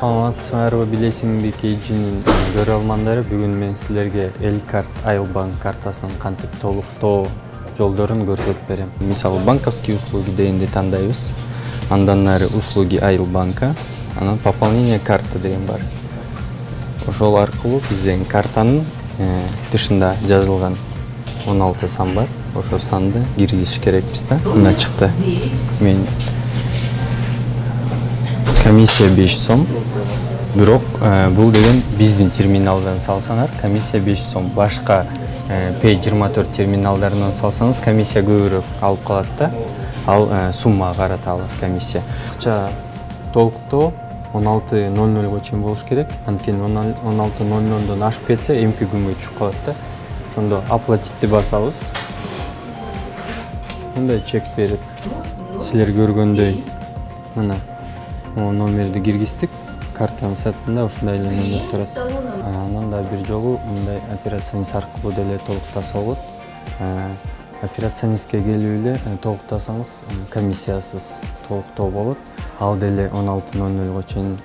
Саламатсыңарбы, билесиңби KG'nin көрөрмандары, бүгүн мен силерге Элкарт Айылбанк картасынын кантип толуктоо жолдорун көрсөтүп берем. Мисалы, банковский услуги дегенди тандайбыз. Андан нары услуги Айылбанка, анан пополнение карты деген бар. Ошол аркылуу биздин картанын тышында жазылган 16 сан бар. Ошол санды киргизиш керекпиз да. Мына чыкты. Мен комиссия 5 сом. Бирок бул деген биздин терминалдан салсаңар, комиссия 5 сом. Башка P24 терминалдарынан салсаңыз, комиссия көбүрөөк алып калат да. Ал суммага карата алат комиссия. Акча толуктоо 16:00 чейин болуш керек. Анткени 16:00 ашып кетсе, эмки күнгө түшүп калат да. Ошондо оплатитти басабыз. Мындай чек берип, силер көргөндөй мына номерди киргиздик. Картанын сатында ушундай эле номер турат. Анан да бир жолу мындай операционист аркылуу деле толуктаса болот. Операционистке келип эле толуктасаңыз, комиссиясыз толуктоо болот. Ал деле 16:00 чейин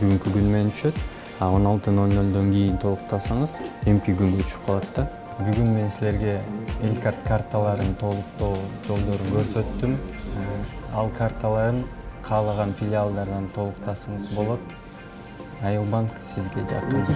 бүгүнкү күн менен түшөт. 16:00 кийин толуктасаңыз, эмки күнгө түшүп калат да. Бүгүн мен силерге Элкарт карталарын толуктоо жолдорун көрсөттүм. Ал карталарын каалаган филиалдардан толуктасаңыз болот. Айылбанк сизге жакын.